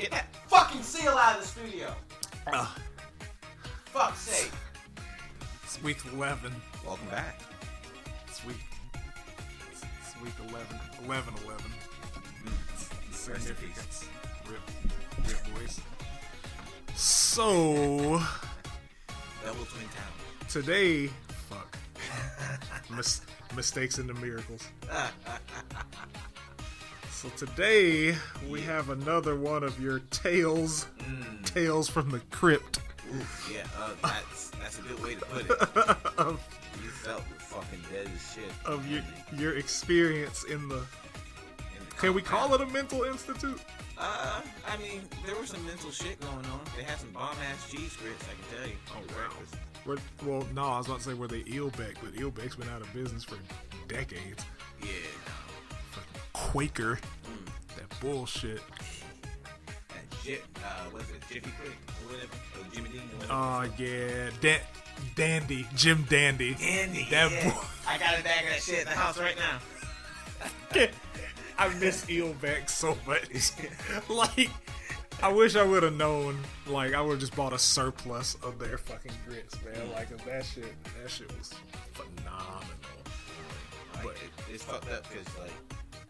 Get that fucking seal out of the studio. Fuck's sake. It's week 11. Welcome back. It's week 11. 11. Significance. Rip boys. So, Double Twin Town. Today, fuck. Mistakes into miracles. So today, we have another one of your tales. Tales from the crypt. Ooh, yeah, that's a good way to put it. You felt fucking dead as shit. Of your experience in the can we call it a mental institute? I mean, there was some mental shit going on. They had some bomb-ass cheese grits, I can tell you. Oh, wow. Well, no, I was about to say were they Eelbeck, but Eelbeck's been out of business for decades. Yeah, no. Fucking Quaker. That bullshit. That shit, what is it, Jiffy Quick or whatever? Or Jimmy Dean or whatever? Yeah. Dandy. Jim Dandy. Dandy, that yeah. I got a bag of that shit in the house right now. I miss Eelbeck so much. Like, I wish I would have known. Like, I would have just bought a surplus of their fucking grits, man. Like, that shit was phenomenal. Like, but it's fucked up because, like,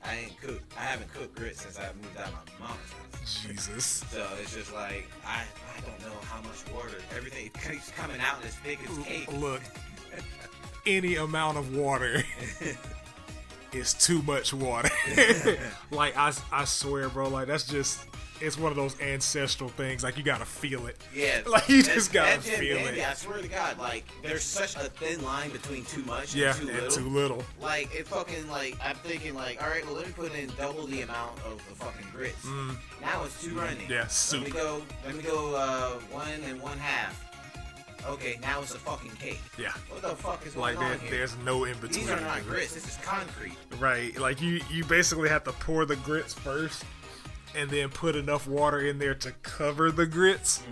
I haven't cooked grits since I moved out of my mom's house. Jesus. So it's just like, I don't know how much water. Everything keeps coming out as thick as cake. Look, any amount of water is too much water. Like, I swear, bro, like, that's just, it's one of those ancestral things. Like, you gotta feel it. Yeah. Like, you just gotta feel it. I swear to God, like, there's such a thin line between too much and too little. Like, it fucking, like, I'm thinking, like, all right, well, let me put in double the amount of the fucking grits. Now it's too runny. Yeah, soup. Let me go 1 1/2. Okay, now it's a fucking cake. Yeah. What the fuck is going on here? There's no in between. These are not grits. This is concrete. Right. Like, you basically have to pour the grits first and then put enough water in there to cover the grits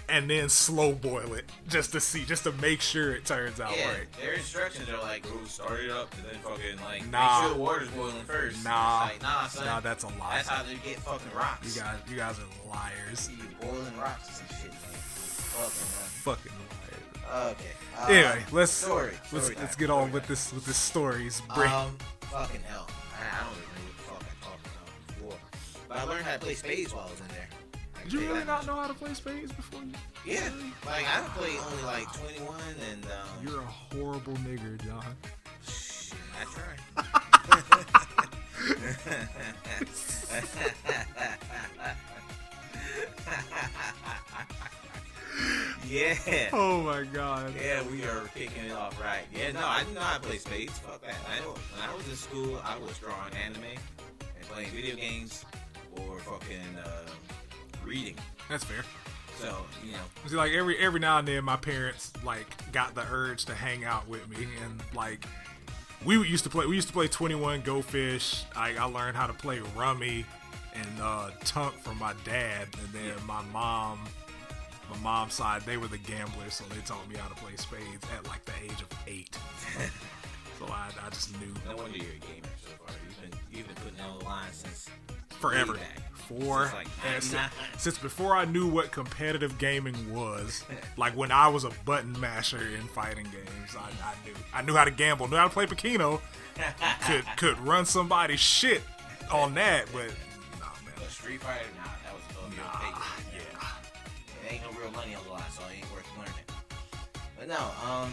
and then slow boil it just to make sure it turns out right. Their instructions are like, oh, start it up and then fucking like nah, make sure the water's boiling first. Nah, like, nah, son. Nah, that's a lie. That's how they get fucking rocks. You guys are liars. You boiling rocks and some shit, man. Fucking liars. Okay. Anyway, let's get on with this stories. Fucking hell. I don't even know what the fuck I talked about before. But I learned how to play spades while I was in there. Did you really not know how to play spades before you? Yeah. Like, I played only like 21 and you're a horrible nigger, John. Shit, I try. Yeah. Oh my God. Yeah, we are kicking it off right. Yeah, no, I didn't know how to play spades. Fuck that. When I was in school, I was drawing anime and playing video games or fucking reading. That's fair. So, you know. See, like every now and then, my parents like got the urge to hang out with me, and like we used to play 21 Go Fish. I learned how to play rummy and tunk from my dad, and then my mom's side, they were the gamblers, so they taught me how to play spades at like the age of 8. So I just knew. No wonder you're a gamer so far. You've been putting on the line since forever. Since before I knew what competitive gaming was. Like when I was a button masher in fighting games, I knew how to gamble, knew how to play Pekino, could run somebody's shit on that, but nah, man. But Street Fighter, that was above your pay grade. Yeah. It ain't no real money on the line, so it ain't worth learning. But no, I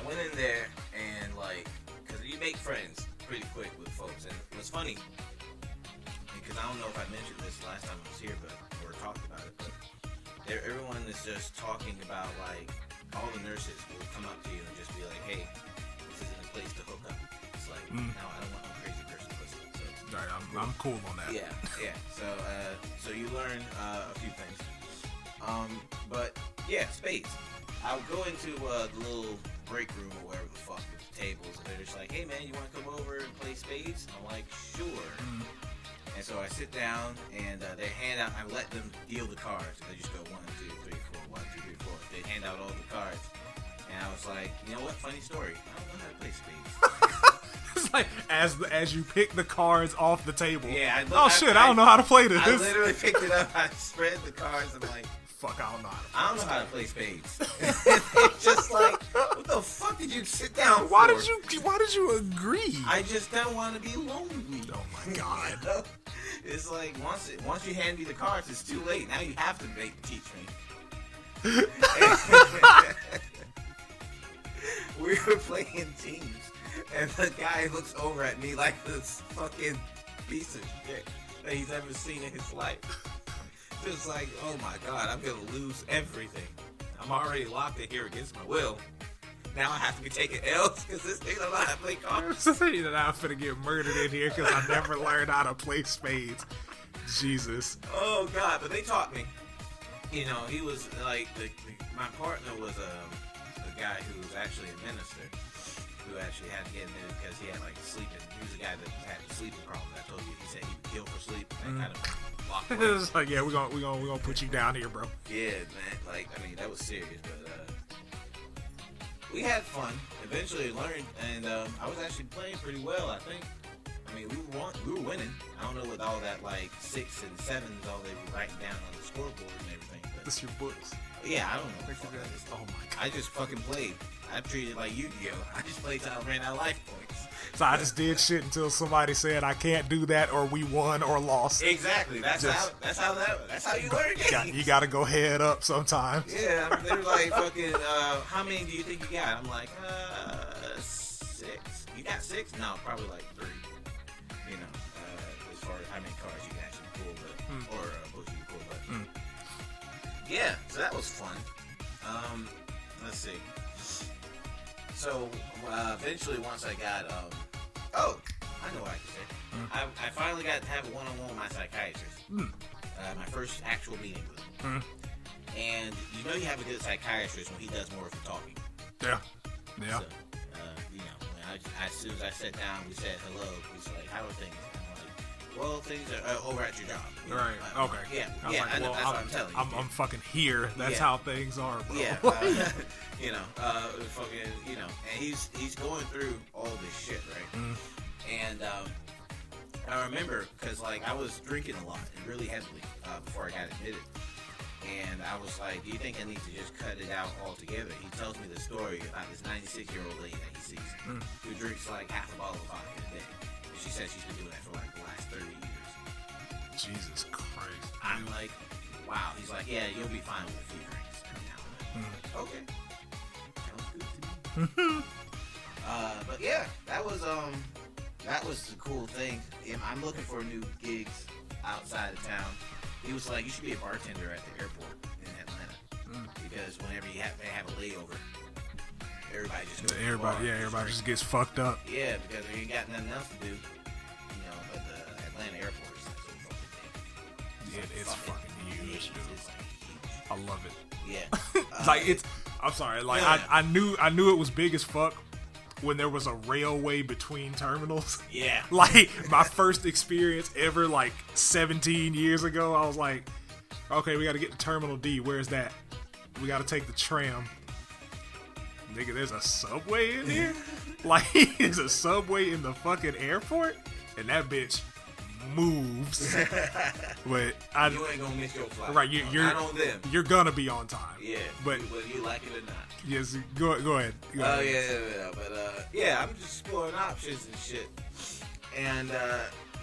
went in there and like, cause you make friends pretty quick with folks, and it was funny. Because I don't know if I mentioned this last time I was here, or talked about it, but everyone is just talking about, like, all the nurses will come up to you and just be like, hey, this isn't a place to hook up. It's like, no, I don't want no crazy person pussy. So, right, I'm cool on that. Yeah. So you learn a few things. But, yeah, spades. I would go into the little break room or wherever the fuck with the tables, and they're just like, hey, man, you want to come over and play spades? I'm like, sure. And so I sit down, and they hand out, I let them deal the cards. They just go 1, 2, 3, 4, 1, 2, 3, 4. They hand out all the cards. And I was like, you know what? Funny story. I don't know how to play spades. It's like as you pick the cards off the table. Yeah. I don't know how to play this. I literally picked it up. I spread the cards. I'm like, fuck, I don't know how to play. I don't know how to play spades. It's just like, what the fuck did you sit down Why for? Why did you agree? I just don't want to be lonely. Oh my god. You know? It's like once you hand me the cards, it's too late. Now you have to teach me. We were playing teams, and the guy looks over at me like this fucking piece of shit that he's ever seen in his life. Just like, oh my god, I'm gonna lose everything. I'm already locked in here against my will. Now I have to be taking L's because this thing don't know how to play cards. I'm finna get murdered in here because I never learned how to play spades. Jesus. Oh god, but they taught me. You know, he was like my partner was a guy who was actually a minister who actually had to get in there because he had like sleeping. He was a guy that had the sleeping problem. I told you, he said he would kill for sleep. That kind of locked away. It's like, yeah, we're gonna put you down here, bro. Yeah, man. Like, I mean, that was serious, but we had fun. Eventually learned, and I was actually playing pretty well, I think. I mean, we were winning. I don't know with all that like 6 and 7s, all they were writing down on the scoreboard and everything. But This your books. yeah, I don't know. What the fuck that is. Oh my god. I just fucking played. I treated it like Yu-Gi-Oh. I just played till I ran out of life points. So I just did shit until somebody said I can't do that, or we won or lost. Exactly. That's how you learn games. You gotta go head up sometimes. Yeah, I mean, they were like, fucking, how many do you think you got? I'm like, 6. You got 6? No, probably like 3. You know, as far as how many cards you can actually pull, or books you can pull. But yeah, so that was fun. Let's see. So eventually, once I got, I know what I can say. I finally got to have a one-on-one with my psychiatrist. My first actual meeting with him. And you know you have a good psychiatrist when he does more of the talking. Yeah. So, you know, as soon as I sat down, we said hello. He's like, "How are things?" I'm like, "Well, things are over at your job." You know? Right. Okay. Yeah. I was like, I know, well, that's what I'm telling you. I'm fucking here. That's how things are, bro. Yeah. You know, fucking, you know, and he's going through all this shit, right? And I remember because like I was drinking a lot and really heavily before I got admitted. And I was like, do you think I need to just cut it out altogether? He tells me the story about this 96-year-old lady that he sees who drinks like half a bottle of vodka a day. And she says she's been doing that for like the last 30 years. Jesus Christ. I'm like, wow. He's like, yeah, you'll be fine with a few drinks every now and then. Okay. Sounds good to me. But yeah, that was the cool thing. I'm looking for new gigs outside of town. He was like, you should be a bartender at the airport in Atlanta because whenever they have a layover, everybody just goes to the bar, everybody just gets fucked up. Yeah, because they ain't got nothing else to do. You know, but the Atlanta airport is like so fucking big. Yeah, it's fucking huge, dude. It's like huge. I love it. Yeah. Like I'm sorry. Like I knew it was big as fuck when there was a railway between terminals. Yeah. Like my first experience ever, like 17 years ago, I was like, okay, we got to get to Terminal D. Where's that? We got to take the tram. Nigga, there's a subway in here? Like, there's a subway in the fucking airport? And that bitch moves. But you ain't gonna miss your flight. Right, not on them. You're gonna be on time. Yeah. But whether you like it or not. yes, go ahead. Oh yeah. But yeah, I'm just exploring options and shit. And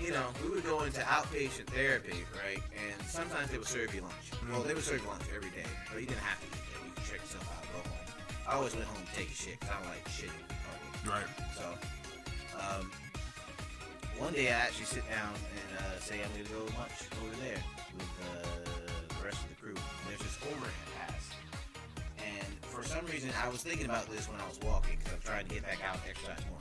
you know, we would go into outpatient therapy, right? And sometimes they would serve you lunch. Well, they would serve you lunch every day, but you didn't have to eat that. You could check yourself out, go home. I always went home to take a shit because I don't like shitting in public. Right. So, one day I actually sit down and say I'm going to go lunch over there with the rest of the crew. And there's this overhead pass. And for some reason, I was thinking about this when I was walking because I'm trying to get back out and exercise more.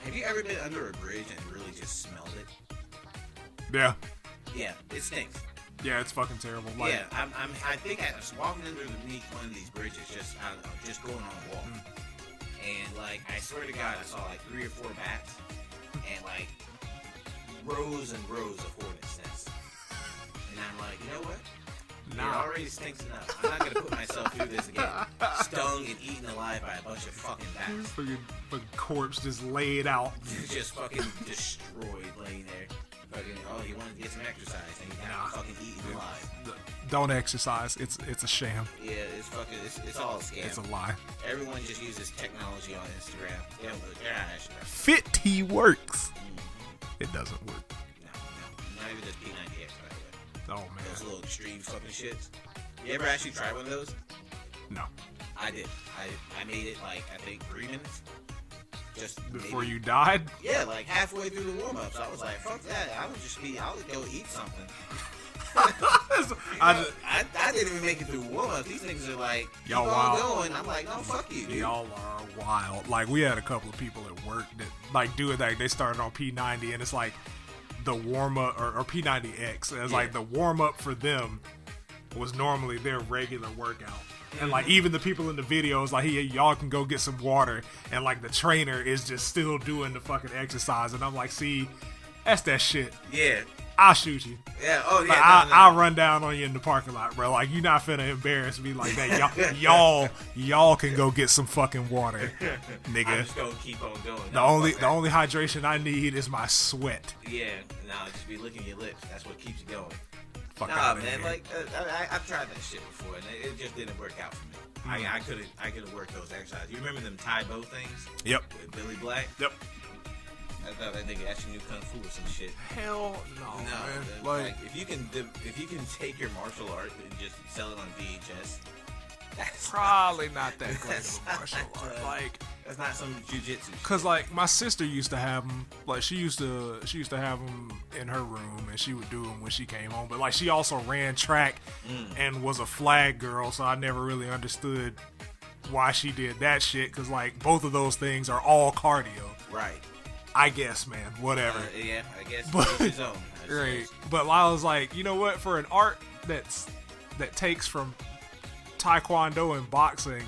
Have you ever been under a bridge and really just smelled it? Yeah. Yeah, it stinks. Yeah, it's fucking terrible. Like, yeah, I think I was walking underneath one of these bridges, just I don't know, just going on a walk, and like I swear to God, I saw like 3 or 4 bats, and like rows and rows of hornets nests, and I'm like, you know what? It already stinks enough. I'm not gonna put myself through this again. Stung and eaten alive by a bunch of fucking bats. Fucking corpse just laid out. Just fucking destroyed, laying there. Fucking, he wanted to get some exercise and he got fucking eaten alive. Don't exercise. It's a sham. Yeah, it's all a scam. It's a lie. Everyone just uses technology on Instagram. Yeah, but Fit T works. It doesn't work. No. Not even this P90X, by the way. Oh, man. Those little extreme fucking shits. You ever actually try one of those? No. I did. I made it like, I think 3 minutes. Just before you died? Yeah, like halfway through the warm-ups. I was like, fuck that. I would go eat something. I didn't even make it through warm-ups. These niggas are like, y'all keep wild. on going. I'm like, no, fuck you, dude. Y'all are wild. Like, we had a couple of people at work that, like, do it like they started on P90 and it's like the warm-up, or P90X. It's like the warm-up for them was normally their regular workout. And like even the people in the videos, like, hey, y'all can go get some water, and like the trainer is just still doing the fucking exercise, and I'm like, see, that's that shit. Yeah, I'll shoot you. Yeah. Oh yeah. Like, I'll run down on you in the parking lot, bro. Like, you're not finna embarrass me like that. Y'all can go get some fucking water, nigga. I'm just gonna keep on going. The only hydration I need is my sweat. Yeah. No, just be licking your lips. That's what keeps you going. Fuck nah, man. Like I've tried that shit before, and it just didn't work out for me. I couldn't work those exercises. You remember them Thai bow things? Yep. With Billy Black? Yep. I thought that nigga actually knew kung fu or some shit. Hell no, man. Like if you can take your martial art and just sell it on VHS, that's probably not that great of a martial art. Like, that's not some jujitsu. Cause like my sister used to have them. Like she used to have them in her room, and she would do them when she came home. But like she also ran track and was a flag girl, so I never really understood why she did that shit. Cause like both of those things are all cardio. Right. I guess, man. Whatever. Yeah, I guess. But, his own. Right. But I was like, you know what? For an art that takes from Taekwondo and boxing,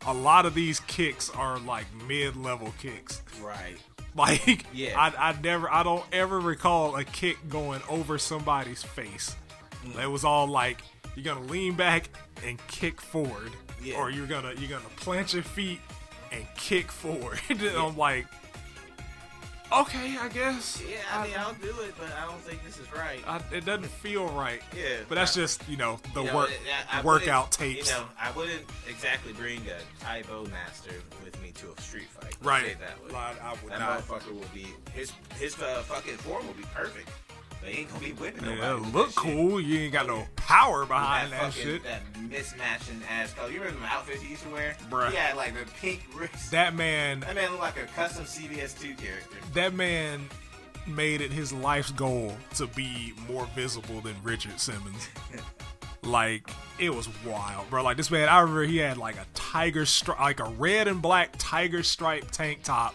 a lot of these kicks are like mid-level kicks. Right. Like, yeah. I don't ever recall a kick going over somebody's face. It was all like, you're gonna lean back and kick forward, or you're gonna plant your feet and kick forward. I'm like, okay, I guess. Yeah, I mean, I'll do it, but I don't think this is right. It doesn't feel right. Yeah. But that's just, the workout tapes. I wouldn't exactly bring a Thai bow master with me to a street fight. Right. Say that way. I would that not. Motherfucker will be, his fucking form will be perfect. But he ain't gonna be whipping nobody. It'll look cool. You ain't got no power behind that shit. That mismatching ass color. You remember the outfits he used to wear? Bruh. He had like the pink wrist. That man looked like a custom CBS2 character. That man made it his life's goal to be more visible than Richard Simmons. Like, it was wild, bro. Like, this man, I remember he had like a like a red and black tiger stripe tank top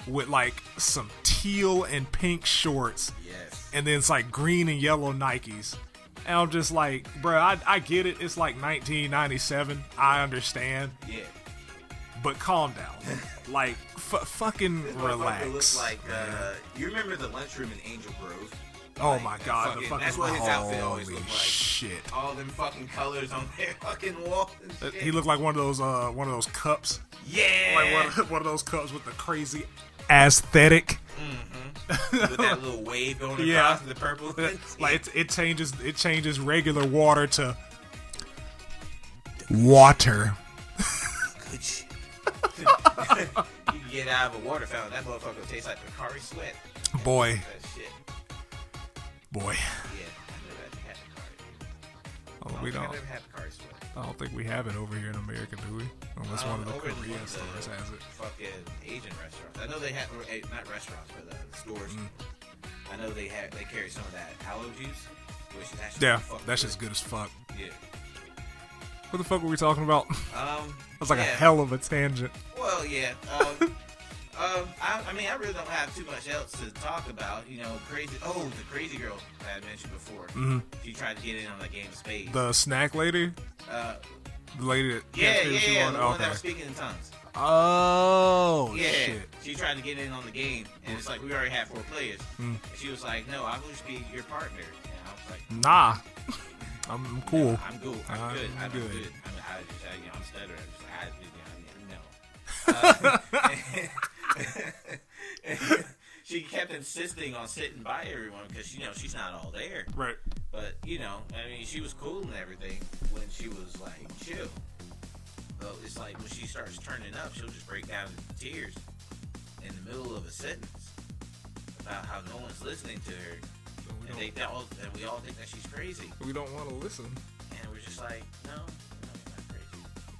with like some teal and pink shorts. Yes. And then it's like green and yellow Nikes. And I'm just like, bro, I get it. It's like 1997. I understand. Yeah. But calm down. Like, fucking relax. Looks like, you remember the lunchroom in Angel Grove? Oh my god, the fucking, that's what his outfit always looked like. Shit. All them fucking colors on their fucking wall and shit. He looked like one of those cups. Yeah. Like one of those cups with the crazy aesthetic. With that little wave going across the purple. Like it changes regular water to water. Good shit. You can get out of a water fountain. That motherfucker tastes like Picari sweat. Boy. That shit. Boy. Yeah, I never had Picari. Oh, we don't. I never had Picari sweat. I don't think we have it over here in America, do we? Unless one of the Korean stores has it. Fucking Asian restaurants. I know they have, not restaurants, but stores. I know they carry some of that aloe juice, which is actually that's just good as fuck. Yeah. What the fuck were we talking about? That's like a hell of a tangent. Well, yeah. I mean, I really don't have too much else to talk about. You know, the crazy girl that I mentioned before. She tried to get in on the game of spades. The snack lady? The lady that... Yeah, the one that was speaking in tongues. Oh, yeah. shit. She tried to get in on the game, and it's like, we already have 4 players. And she was like, no, I will just be your partner. And I was like... Nah. I'm cool. I'm cool. I'm good. I'm good. I'm stuttering. She kept insisting on sitting by everyone because she's not all there. Right. But she was cool and everything when she was like chill. But it's like when she starts turning up, she'll just break down into tears in the middle of a sentence about how no one's listening to her, and we all think that she's crazy. We don't want to listen, and we're just like, no,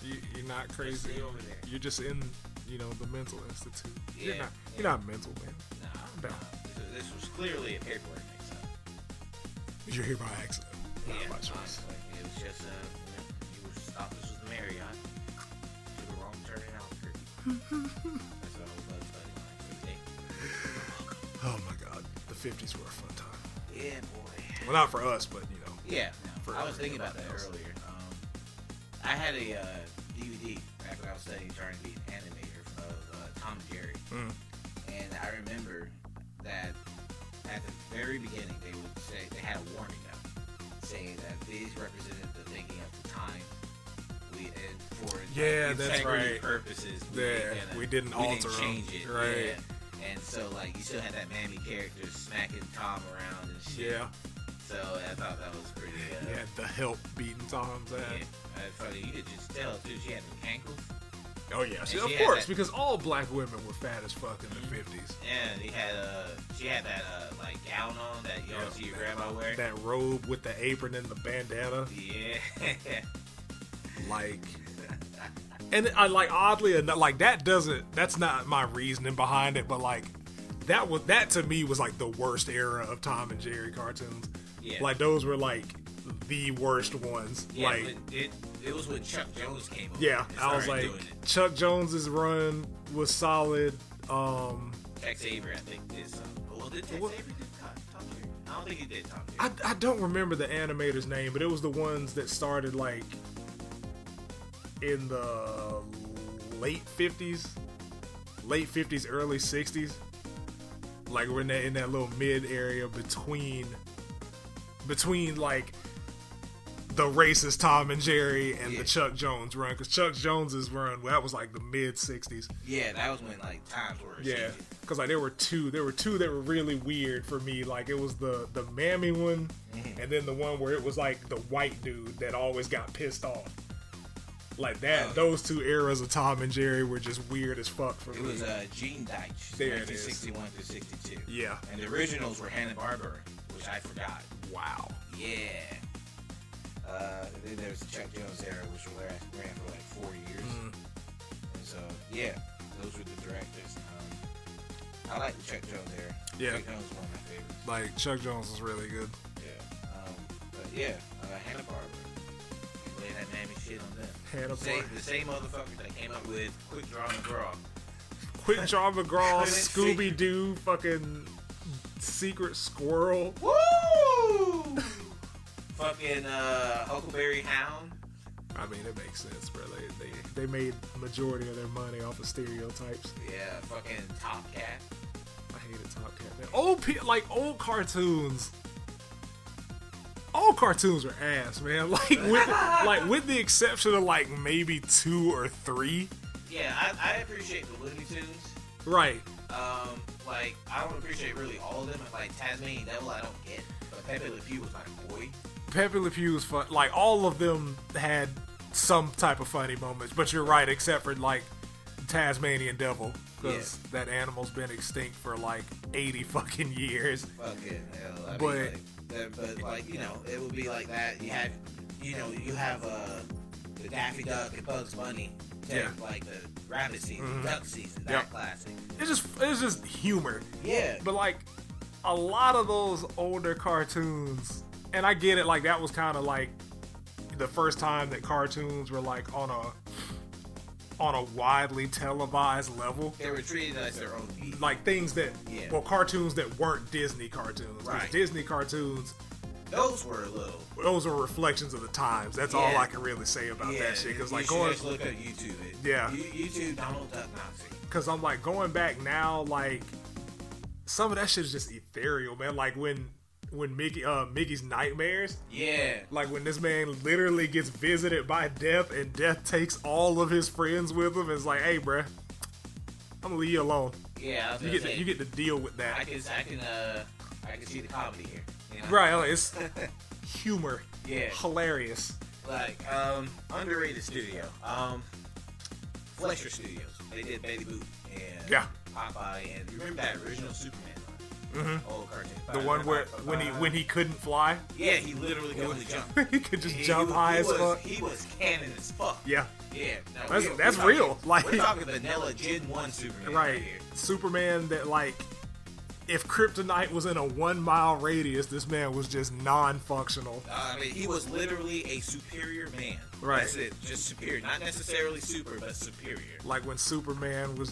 you're not crazy. Just stay over there. You're just in, the mental institute. Yeah, you're not mental, man. No. This was clearly a paperwork mix-up. You're here by accident. Yeah, not by choice. It was just you thought this was the Marriott. Took a wrong turn in Albuquerque. That's what Bugs Bunny line for the day. Oh my God, the 50s were a fun time. Yeah, boy. Well, not for us, but Yeah, for I was thinking about that else. earlier. I had a DVD back when I was studying, trying to be an animator of Tom and Jerry, and I remember that at the very beginning they would say they had a warning note saying that these represented the thinking of the time. For that's integrity right. purposes, we didn't alter didn't change it, right? Yeah. And so you still had that mammy character smacking Tom around and shit. Yeah. So I thought that was pretty. Yeah, the help beating Tom's ass. Yeah, funny. You could just tell too. She had the ankles. Oh yeah, she of had course, that, because all black women were fat as fuck in the 50s. Yeah, she had that gown on that you don't see your grandma wear. That robe with the apron and the bandana. Yeah. And I oddly enough, that's not my reasoning behind it, but that to me was the worst era of Tom and Jerry cartoons. Yeah. Those were the worst ones. Yeah, it was when Chuck Jones came over. Yeah, I was Chuck Jones's run was solid. Tex Avery, I think, did something. Well, did Tex Avery do Tom Jerry? I don't think he did Tom Jerry. I don't remember the animator's name, but it was the ones that started in the late 50s, early 60s. We're in that little mid area between the racist Tom and Jerry and the Chuck Jones run, because Chuck Jones's run, that was the mid 60s. Yeah, that was when times were changing. Because there were two that were really weird for me. It was the mammy one, and then the one where it was the white dude that always got pissed off. Those two eras of Tom and Jerry were just weird as fuck for me. It was Gene Deitch, 1961 through 62. Yeah. And the originals were Hanna-Barbera, which I forgot. Wow. Yeah. Then there was the Chuck Jones era, which ran for 4 years. And so, those were the directors. I like the Chuck Jones era. Yeah. Chuck Jones was one of my favorites. Chuck Jones was really good. Yeah. Hanna-Barbera. Lay that mammy shit on them. Hanna-Barbera. The same motherfuckers that came up with Quick Draw McGraw. Quick Draw McGraw, Scooby-Doo, fucking Secret Squirrel. Woo! Fucking Huckleberry Hound. I mean, it makes sense, bro. They made majority of their money off of stereotypes. Yeah, fucking Top Cat. I hated Top Cat, man. Old cartoons. All cartoons are ass, man. With the exception of maybe 2 or 3. Yeah, I appreciate the Looney Tunes. Right. I don't appreciate really all of them. Tasmanian Devil, I don't get. But Pepe Le Pew was my boy. Pepe Le Pew was fun. All of them had some type of funny moments, but you're right, except for Tasmanian Devil, because that animal's been extinct for 80 fucking years. Fucking hell. But it would be like that. You have the Daffy Duck and Bugs Bunny. The rabbit season, duck season, that classic. It's just humor. Yeah. But a lot of those older cartoons, and I get it, that was kind of the first time that cartoons were on a widely televised level. They were treated as their own beat. Things that, cartoons that weren't Disney cartoons. Right. Disney cartoons, those were reflections of the times. That's all I can really say about that shit. Because just look at YouTube. YouTube Donald Duck Nazi. Because I'm going back now, some of that shit is just ethereal, man. When when Mickey's nightmares. Yeah. Like when this man literally gets visited by Death, and Death takes all of his friends with him. And it's like, hey, bruh, I'm gonna leave you alone. Yeah, You get to deal with that. I can see the comedy here. You know? Right, like, it's humor. Yeah. Hilarious. Like, underrated studio. Fleischer Studios. They did Betty Boop and Popeye, and remember that original Superman line? Old cartoon. The one where when he couldn't fly? Yeah, he literally could only jump. He could just jump high as fuck. He was canon as fuck. Yeah. Yeah. No, that's real. Like, we're talking vanilla Gen 1 Superman. Right. Here. Superman that, like, if kryptonite was in a 1 mile radius, this man was just non-functional. I mean, he was literally a superior man. Right. That's it. Just superior. Not necessarily super, but superior. Like when Superman was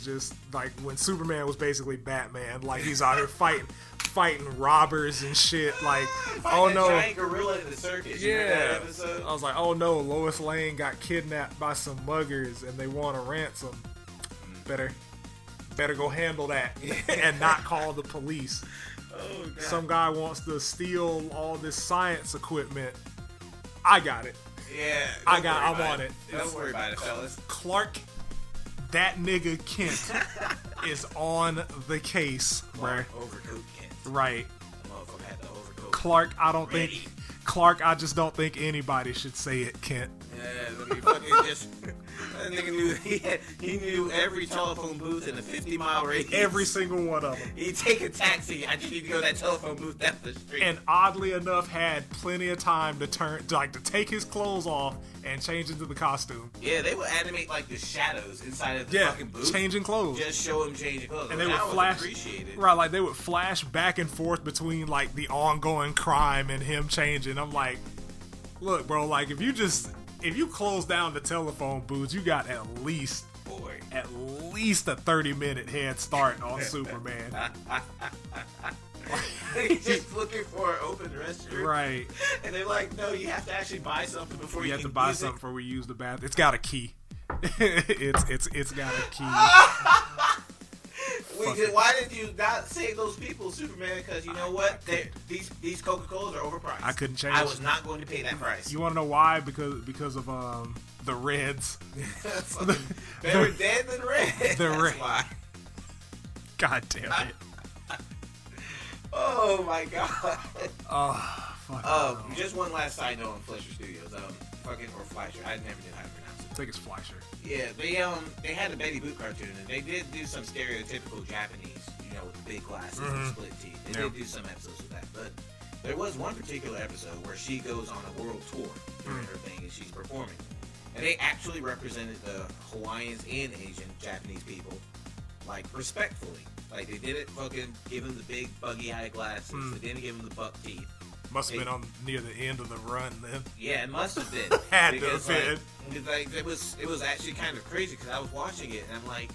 basically Batman. Like, he's out here fighting robbers and shit. Like, oh no. Giant gorilla in the circus. You remember that episode? I was like, oh no, Lois Lane got kidnapped by some muggers and they want a ransom. Better go handle that and not call the police. Oh, God. Some guy wants to steal all this science equipment. I got it. Yeah. I'm on it. Don't worry about it, fellas. Clark, that nigga Kent is on the case, bruh. Overcoat Kent. Right. The motherfucker had the overcoat. Clark, I just don't think anybody should say it, Kent. Yeah, let me fucking just. That nigga knew he knew every telephone booth in a 50-mile radius. Every single one of them. He'd take a taxi. I just need to go to that telephone booth down the street. And oddly enough, had plenty of time to to take his clothes off and change into the costume. Yeah, they would animate like the shadows inside of the fucking booth. Changing clothes. Just show him changing clothes. And they would flash. Right, like they would flash back and forth between like the ongoing crime and him changing. I'm like, look, bro, like if you close down the telephone booths, you got at least a 30-minute head start on Superman. He's just looking for an open restroom. Right. And they're like, no, you have to actually buy something before you have can to buy use something it. before we use the bathroom. It's got a key. it's got a key. Why did you not save those people, Superman? Because you know what? These Coca-Colas are overpriced. I couldn't change. I was not going to pay that price. You want to know why? Because of the Reds. Better dead than red. That's why. God damn it. Oh my God. Oh, fuck. Just one last side note on Fleischer Studios. Or Fleischer. I never knew how to pronounce it. I think it's Fleischer. Yeah, they had a Betty Boop cartoon, and they did do some stereotypical Japanese, with the big glasses and split teeth. They did do some episodes of that, but there was one particular episode where she goes on a world tour during her thing, and she's performing. And they actually represented the Hawaiians and Asian Japanese people, like, respectfully. Like, they didn't fucking give them the big buggy eye glasses. They didn't give them the buck teeth. Must have been on near the end of the run then. Yeah, it must have been. Had to have been. Like, it was actually kind of crazy because I was watching it and I'm like,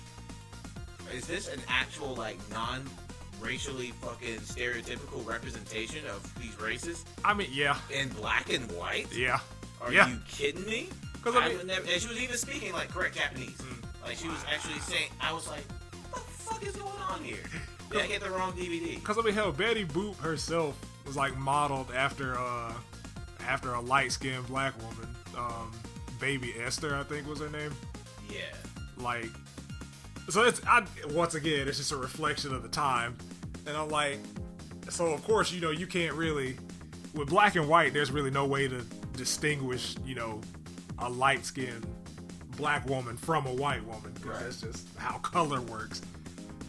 is this an actual like non-racially fucking stereotypical representation of these races? I mean, yeah. In black and white? Yeah. Are you kidding me? Because and she was even speaking like correct Japanese. Like she was actually saying, I was like, what the fuck is going on here? Did I get the wrong DVD? Because I mean, hell, Betty Boop herself was like modeled after a light-skinned black woman. Baby Esther, I think was her name. Yeah. Like, so once again, it's just a reflection of the time. And I'm like, so of course, you can't really, with black and white, there's really no way to distinguish, a light-skinned black woman from a white woman. Because that's just how color works.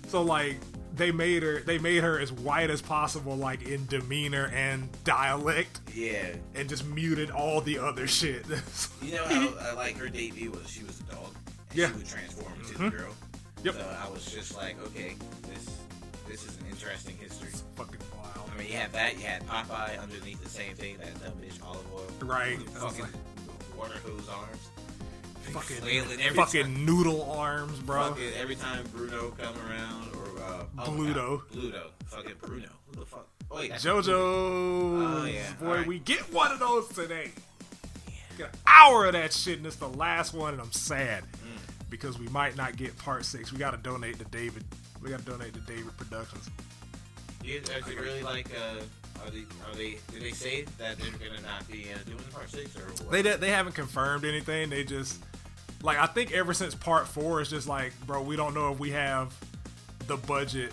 So like, they made her as white as possible, like in demeanor and dialect. Yeah. And just muted all the other shit. How like her debut was she was a dog. And she would transform into the girl. Yep. So I was just like, okay, this is an interesting history. It's fucking wild. I mean, you had that. You had Popeye underneath the same thing, that dumb bitch olive oil. Right. Fucking water hose arms. Fucking noodle arms, bro. Fucking every time Bruno come around, or Bluto. Fucking Bruno. Who the fuck? Oh, wait, JoJo. Oh yeah. Boy, we get one of those today. Yeah. Get an hour of that shit, and it's the last one, and I'm sad because we might not get part 6. We gotta donate to David. We gotta donate to David Productions. You really like Did they say that they're gonna not be doing part 6 or what? They haven't confirmed anything. They just like I think ever since part 4 it's just like, bro, we don't know if we have the budget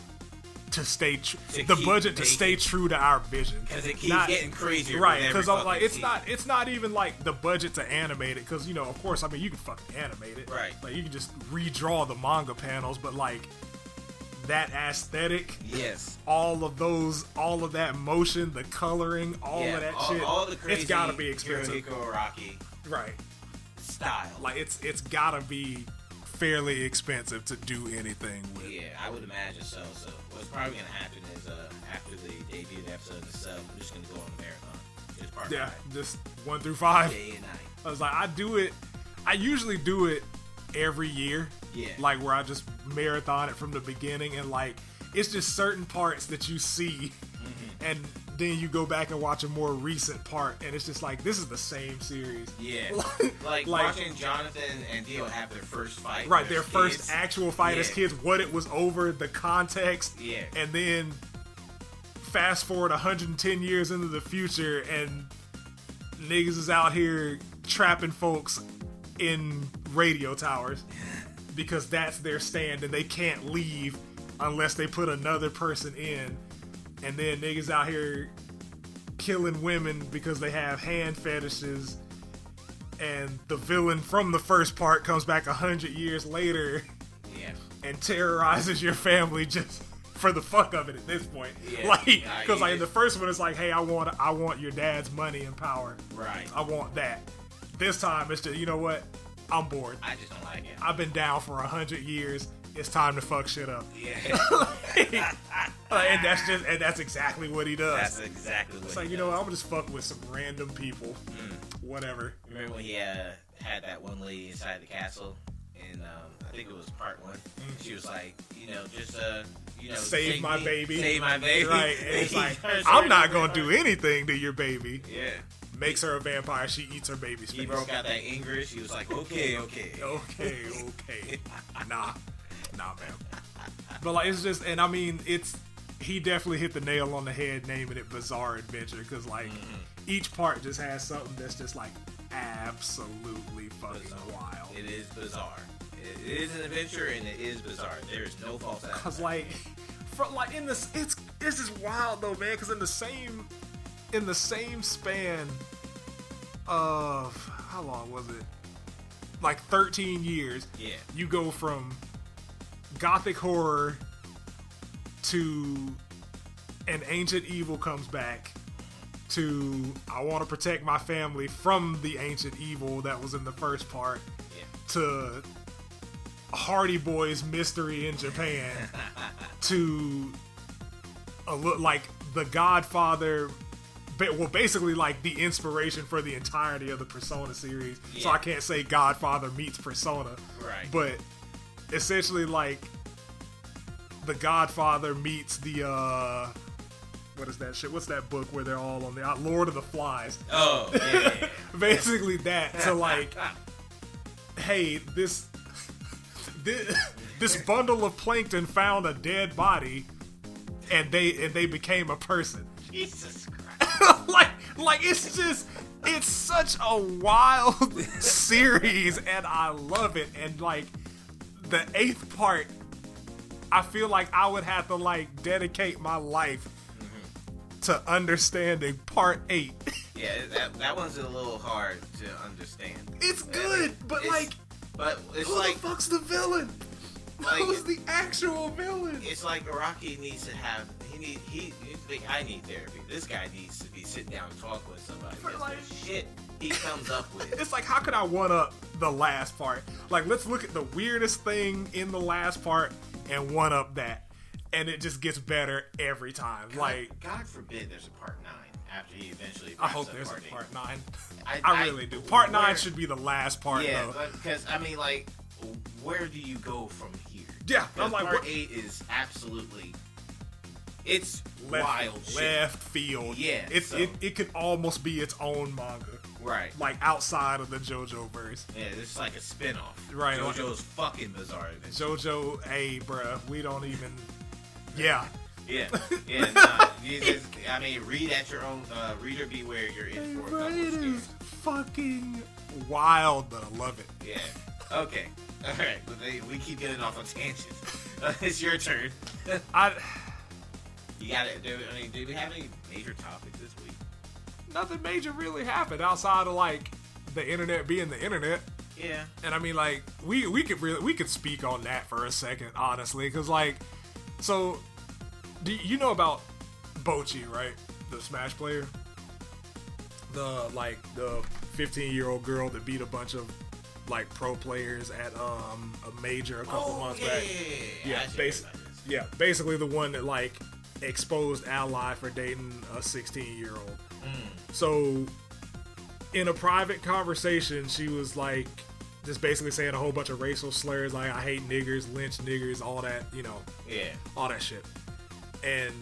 to stay stay true to our vision because it keeps getting crazier. Right? Because like it's not even like the budget to animate it. Because of course, I mean you can fucking animate it. Right. Like you can just redraw the manga panels, but like that aesthetic, yes, all of that motion, the coloring, all of that shit, all the crazy, it's gotta be expensive. Hirohiko Araki, right? Style, like it's gotta be fairly expensive to do anything with. Yeah, I would imagine so. So what's probably gonna happen is after the debut episode of the sub, I'm just gonna go on a marathon. Just 1 through 5. Day and night. I was like, I usually do it every year. Yeah. Like where I just marathon it from the beginning, and like it's just certain parts that you see, and then you go back and watch a more recent part, and it's just like this is the same series. Yeah. like watching Jonathan and Dio have their first fight. Right, their first actual fight as kids, what it was over, the context. Yeah. And then fast forward 110 years into the future, and niggas is out here trapping folks in radio towers because that's their stand, and they can't leave unless they put another person in. And then niggas out here killing women because they have hand fetishes, and the villain from the first part comes back 100 years later and terrorizes your family just for the fuck of it at this point. Because like in the first one it's like, hey, I want your dad's money and power. Right. I want that. This time it's just, you know what? I'm bored. I just don't like it. I've been down for 100 years. It's time to fuck shit up. Yeah. and that's exactly what he does. That's exactly what it's like, he you does. know, I'm gonna just fuck with some random people. Whatever. Remember when he had that one lady inside the castle? And I think it was part 1. She was like, just save my baby. Save my baby. Right. And it's like, I'm not gonna do anything to your baby. Yeah. Makes her a vampire. She eats her baby's face. He broke out that English. He was like, okay. Nah, man. But like, it's just, and I mean, he definitely hit the nail on the head naming it Bizarre Adventure, because like each part just has something that's just like absolutely fucking wild. It is bizarre. It is an adventure, and it is bizarre. There is no false advertising. Cause like in this, it's just wild though, man. Cause in the same span of how long was it? Like 13 years. Yeah. You go from gothic horror to an ancient evil comes back to I want to protect my family from the ancient evil that was in the first part to Hardy Boys mystery in Japan to a look like The Godfather. Well, basically like the inspiration for the entirety of the Persona series. So I can't say Godfather meets Persona. Right. But essentially like The Godfather meets the what is that shit? What's that book where they're all on the Lord of the Flies? Oh, yeah. Basically that to like, hey, this bundle of plankton found a dead body, and they became a person. Jesus Christ. like it's such a wild series, and I love it. And like the 8th part, I feel like I would have to like dedicate my life to understanding part 8. Yeah, that one's a little hard to understand. It's good, but it's who like, the fuck's the villain? Like, Who's the actual villain? It's like Araki needs to have. I need therapy. This guy needs to be sitting down and talk with somebody. Because the shit he comes up with. It's like, how could I one up the last part? Like, let's look at the weirdest thing in the last part and one up that, and it just gets better every time. God forbid there's a part 9 after he eventually. I hope there's a part 9. I I really do. Part 9 should be the last part. Yeah, though. because I mean, like, where do you go from here? Yeah, I'm like, part 8 is absolutely. It's wild shit. Left field. Yeah. It could almost be its own manga. Right. Like outside of the JoJo verse. Yeah, it's like a spin-off. Right. JoJo's fucking bizarre. JoJo, hey, bruh, we don't even. Yeah. Yeah. Nah, you just, I mean, read at your own. Reader beware. You're in for a couple It of is scares. fucking wild, but I love it. Yeah. Okay. All right. But we keep getting off on tangents. It's your turn. You got it. I mean, did we have any major topics this week? Nothing major really happened outside of like the internet being the internet. Yeah. And I mean, like, we could speak on that for a second, honestly, because like, so, do you know about Bocchi, right? The Smash player, the 15-year-old girl that beat a bunch of like pro players at a major a couple months back. Yeah, basically the one that like exposed Ally for dating a 16-year-old. So in a private conversation, she was like just basically saying a whole bunch of racial slurs, like I hate niggers, lynch niggers, all that, all that shit. And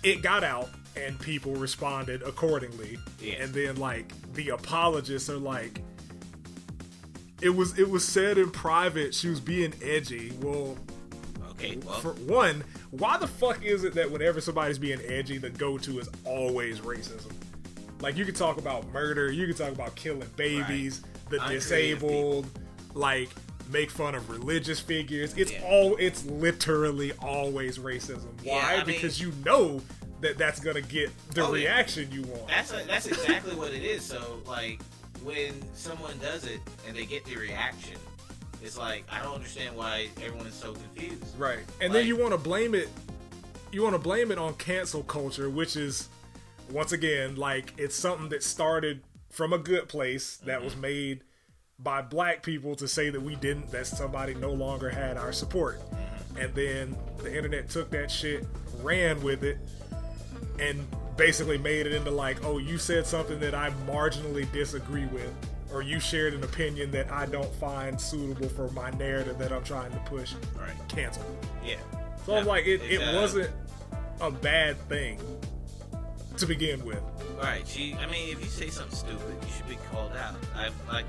it got out and people responded accordingly. Yes. And then like the apologists are like, it was said in private she was being edgy. Well, okay, well, for one, why the fuck is it that whenever somebody's being edgy, the go-to is always racism? Like, you could talk about murder, you could talk about killing babies, the disabled, like, make fun of religious figures. It's literally always racism. Why? Yeah, because you know that's gonna get the reaction you want. That's exactly what it is. So, like, when someone does it and they get the reaction, it's like, I don't understand why everyone is so confused. Right. And then you want to blame it. You want to blame it on cancel culture, which is, once again, like, it's something that started from a good place that was made by black people to say that somebody no longer had our support. And then the internet took that shit, ran with it, and basically made it into like, oh, you said something that I marginally disagree with, or you shared an opinion that I don't find suitable for my narrative that I'm trying to push. Right. Cancel. Yeah. So I'm like, it wasn't a bad thing to begin with. Right. I mean, if you say something stupid, you should be called out.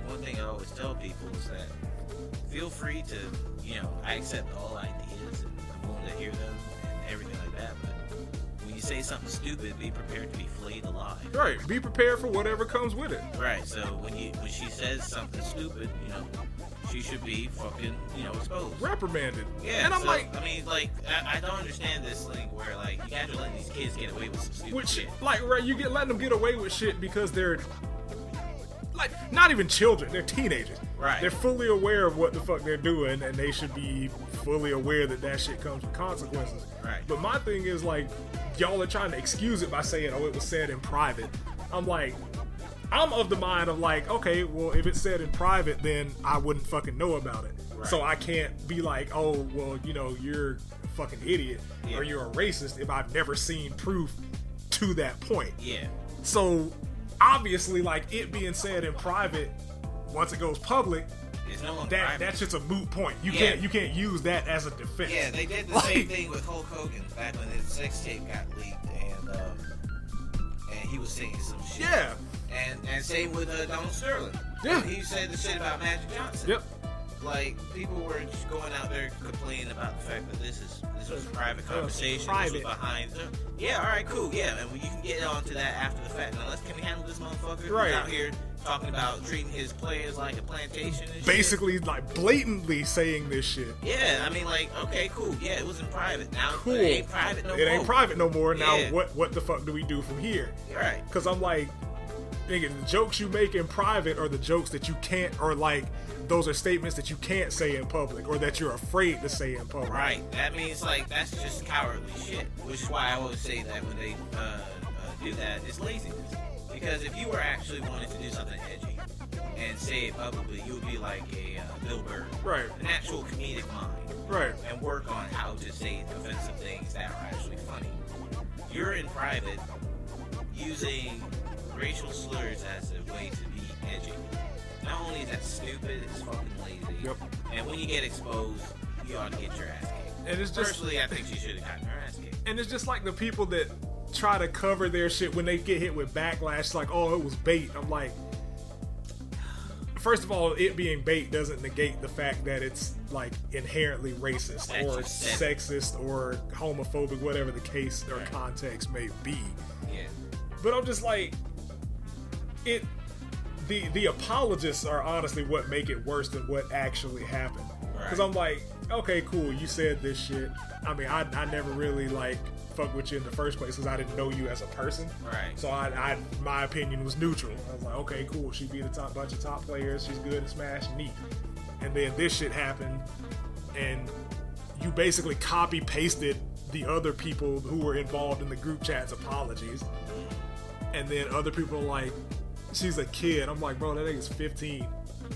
One thing I always tell people is that feel free to, I accept all ideas and I'm willing to hear them and everything like that, but when you say something stupid, be prepared to be flayed alive. Right. Be prepared for whatever comes with it. Right. So when she says something stupid, she should be fucking, exposed. Reprimanded. Yeah. And I'm like, I mean, like, I don't understand this thing where, like, you guys are letting these kids get away with some stupid shit. Like, right, letting them get away with shit because they're, like, not even children. They're teenagers. Right. They're fully aware of what the fuck they're doing, and they should be fully aware that shit comes with consequences. Right. But my thing is, like, y'all are trying to excuse it by saying, oh, it was said in private. I'm like, I'm of the mind of like, okay, well, if it's said in private, then I wouldn't fucking know about it. Right. So I can't be like, oh, well, you're a fucking idiot or you're a racist if I've never seen proof to that point. Yeah. So obviously, like, it being said in private, once it goes public, it's no longer that's just a moot point. You can't use that as a defense. Yeah, they did the same thing with Hulk Hogan back when his sex tape got leaked and he was saying some shit. Yeah. And same with Donald Sterling. Yeah. He said the shit about Magic Johnson. Yep. Like, people were just going out there complaining about the fact that this was a private conversation. Private. This was behind. Yeah, all right, cool. Yeah, and you can get on to that after the fact. Now, can we handle this motherfucker right. who's out here talking about treating his players like a plantation and basically, shit? like, blatantly saying this shit. Yeah, I mean, like, okay, cool. Yeah, it was in private. Now cool. It ain't private no more. It ain't private no more. Now, Yeah. what the fuck do we do from here? Right. Because I'm like, nigga, the jokes you make in private are the jokes that you can't, or like, those are statements that you can't say in public, or that you're afraid to say in public. Right. That means, like, that's just cowardly shit. Which is why I always say that when they do that, it's laziness. Because if you were actually wanting to do something edgy and say it publicly, you would be like a Bill Burr. Right. An actual comedic mind. Right. And work on how to say offensive things that are actually funny. You're in private using racial slurs as a way to be edgy. Not only is that stupid, it's fucking lazy. Yep. And when you get exposed, you ought to get your ass kicked. And it's just, personally, I think she should have gotten her ass kicked. And it's just like the people that try to cover their shit when they get hit with backlash, like, oh, it was bait. I'm like, first of all, it being bait doesn't negate the fact that it's like inherently racist or sexist or homophobic, whatever the case or context may be. Yeah. But I'm just like, the apologists are honestly what make it worse than what actually happened. Because I'm like, okay, cool, you said this shit. I mean, I never really like fuck with you in the first place because I didn't know you as a person. Right. So my opinion was neutral. I was like, okay, cool. She beat a bunch of top players. She's good at Smash. Neat. And then this shit happened, and you basically copy pasted the other people who were involved in the group chat's apologies. And then other people are like, she's a kid. I'm like, bro, that nigga's 15.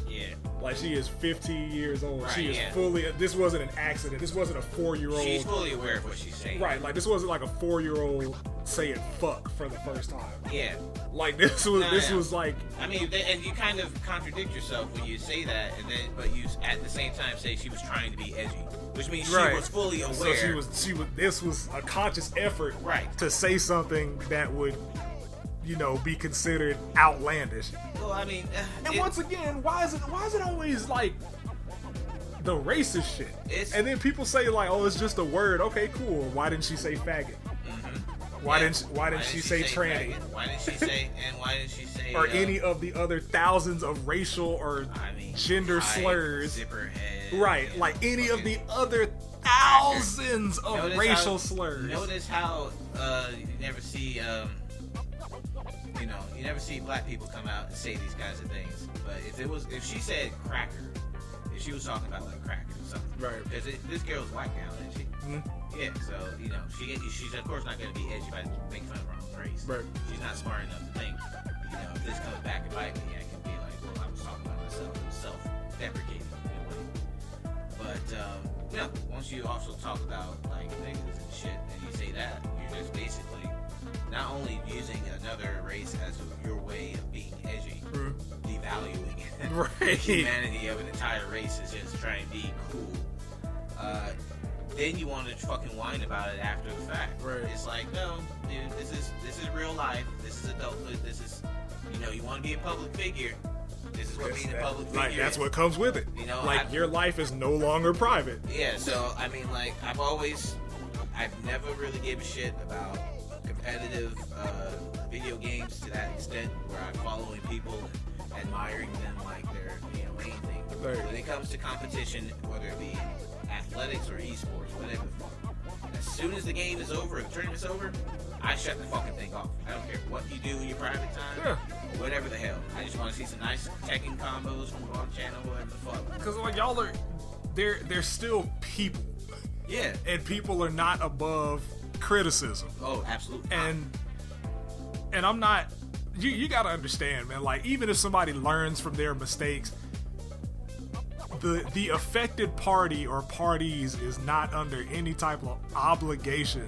Yeah. Like, she is 15 years old. Right, she is fully... This wasn't an accident. This wasn't a 4-year-old... She's fully aware of what she's saying. Right, like, this wasn't like a 4-year-old saying fuck for the first time. Yeah. Like, this was like... I mean, and you kind of contradict yourself when you say that, and then, but you at the same time say she was trying to be edgy. Which means she was fully aware. So she was... This was a conscious effort... Right. To say something that would... be considered outlandish. Well, I mean, and once again, why is it always like the racist shit? And then people say like, oh, it's just a word. Okay, cool. Why didn't she say faggot? Mm-hmm. Why didn't she say tranny? Why didn't she say or any of the other thousands of racial or gender slurs? Zipper head, right, like any of the other thousands of racial slurs. Notice how you never see you never see black people come out and say these kinds of things. But if she said cracker, if she was talking about like cracker or something, right? Because this girl's white now, isn't she? Mm-hmm. Yeah. So she's of course not going to be edgy by making fun of her own race. Right. She's not smart enough to think, if this comes back and bite me, I can be like, well, I was talking about myself, self-deprecating in a way. But once you also talk about like niggas and shit, and you say that, you're just basically not only using another race as your way of being edgy, devaluing the humanity of an entire race is just trying to be cool. Then you want to fucking whine about it after the fact. Right. It's like, no, dude, this is real life. This is adulthood. This is, you want to be a public figure. This is what being a public figure. Like, that's what comes with it. Your life is no longer private. Yeah. So I mean, like, I've never really gave a shit about competitive video games to that extent where I'm following people and admiring them like they're main thing. Right. When it comes to competition, whether it be athletics or esports, whatever, as soon as the game is over, the tournament's over, I shut the fucking thing off. I don't care what you do in your private time, whatever the hell. I just want to see some nice Tekken combos from the wrong channel, whatever the fuck. Because like y'all are, they're still people. Yeah. And people are not above criticism. Oh, absolutely. And I'm not. You gotta understand, man. Like, even if somebody learns from their mistakes, the affected party or parties is not under any type of obligation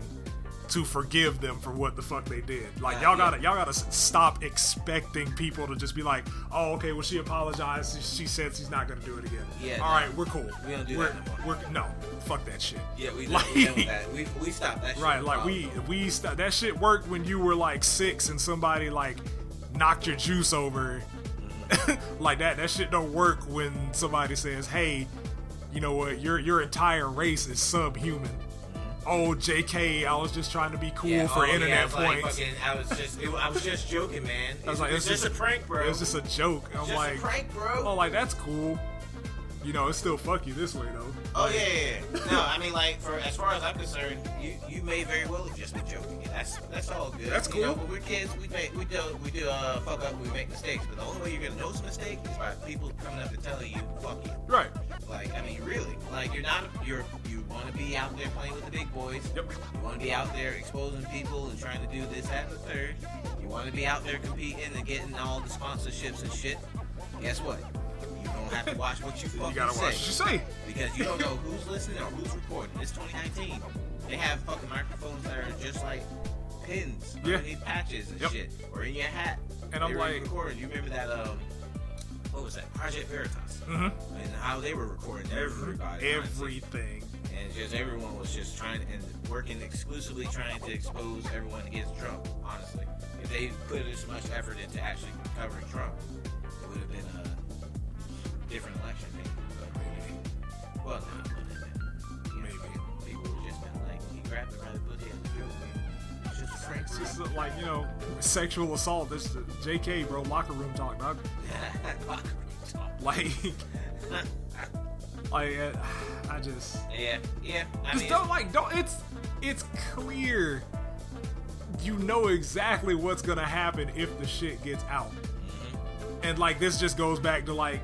to forgive them for what the fuck they did. Like, y'all gotta stop expecting people to just be like, oh, okay, well, she apologized. She said she's not gonna do it again. Yeah. All right, we're cool. We don't do that anymore. No, fuck that shit. Yeah, we done with that. We stopped that shit. Right, like we stopped. That shit worked when you were like 6 and somebody like knocked your juice over. Like that shit don't work when somebody says, hey, you know what, your entire race is subhuman. Oh, JK, I was just trying to be cool for internet points. I was just joking, man. It's just a prank, bro. It was just a joke. I'm just like, a prank, bro. Oh, like, that's cool. It's still fuck you this way, though. Oh, yeah. No, I mean, like, as far as I'm concerned, you may very well have just been joking. That's all good. That's cool. When we're kids, we do fuck up, we make mistakes. But the only way you're gonna know it's a mistake is by people coming up and telling you, fuck you. Right. Like, I mean, really. Like, you want to be out there playing with the big boys. Yep. You want to be out there exposing people and trying to do this, that, and the third. You want to be out there competing and getting all the sponsorships and shit. Guess what? You don't have to watch what you fucking say. You gotta watch what you say. Because you don't know who's listening or who's recording. It's 2019. They have fucking microphones that are just like pins underneath patches and shit. Or in your hat. And I'm like... recording. You remember that, what was that? Project Veritas. Mm-hmm. And how they were recording everybody. Everything. And just everyone was just trying and working exclusively trying to expose everyone against Trump, honestly. If they put as much effort into actually covering Trump, it would have been different election maybe. But, well, no, maybe. People would just been like, he grabbed her by the pussy and threw me. It's just a prank. It's just like, you know, sexual assault. This is JK, bro. Locker room talk, dog. Locker room talk. Like, I just. Yeah. I Just mean, it's clear. You know exactly what's gonna happen if the shit gets out. And like this just goes back to like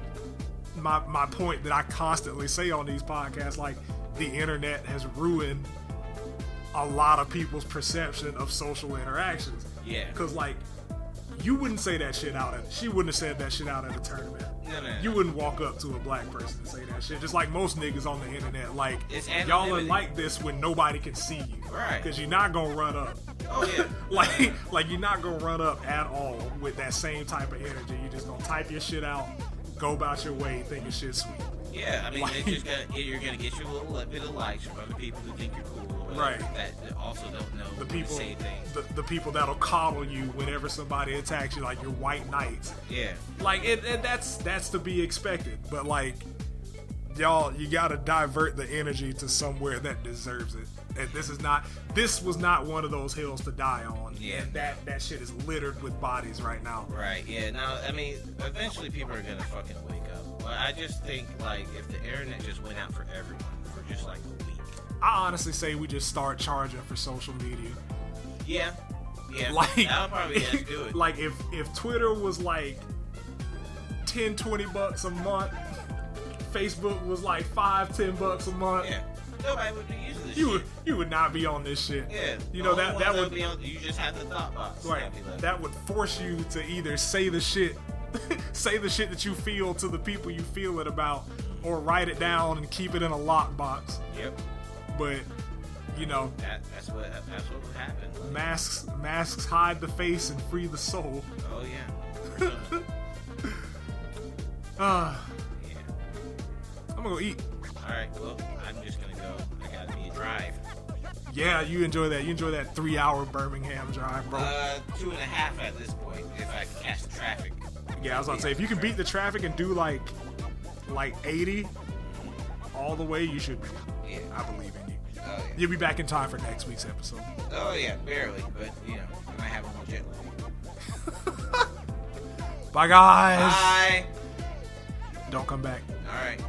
my point that I constantly say on these podcasts, like the internet has ruined a lot of people's perception of social interactions. Yeah. Cause like you wouldn't say that shit out she wouldn't have said that shit out at a tournament. No. You wouldn't walk up to a black person and say that shit. Just like most niggas on the internet. Like, It's y'all are anonymity. like this when nobody can see you. Right. Because you're not going to run up. Oh, yeah. like you're not going to run up at all with that same type of energy. You're just going to type your shit out, go about your way, thinking shit's sweet. Yeah, I mean, Like- you're gonna get you a little bit of likes from other people who think you're cool. Or Right. That also don't know The people, say things. the people that'll coddle you whenever somebody attacks you, like your white knights. Yeah. Like that's to be expected, but like y'all, you gotta divert the energy to somewhere that deserves it. And this was not one of those hills to die on. Yeah. And that shit is littered with bodies right now. Right. Yeah. Now, I mean, eventually people are gonna fucking wake up. But I just think like if the internet just went out for everyone for just like a week. I honestly say we just start charging for social media. Yeah. Yeah. Like that'll probably just do it. Like if Twitter was like $10-20 a month, Facebook was like $5-10 a month. Yeah. Nobody would be using this shit. You would not be on this shit. Yeah. You know The only that ones would be on, you just have the thought box. right. That'd be like- That would force you to either say the shit that you feel to the people you feel it about, or write it down and keep it in a lockbox. Yep. But you know, That's what would happen. Like, masks hide the face and free the soul. oh yeah. Yeah. Yeah. I'm gonna go eat. All right. Well, I'm just gonna go. I gotta be a drive. Yeah, you enjoy that. You enjoy that 3-hour Birmingham drive, bro. 2.5 at this point, if I can catch the traffic. Yeah, I was about to say, if you can beat the traffic and do like 80 all the way, you should be. Yeah. I believe in you. Oh yeah. You'll be back in time for next week's episode. Oh yeah, barely, but you know, I might have a little jet lag. Bye, guys. Bye. Don't come back. All right.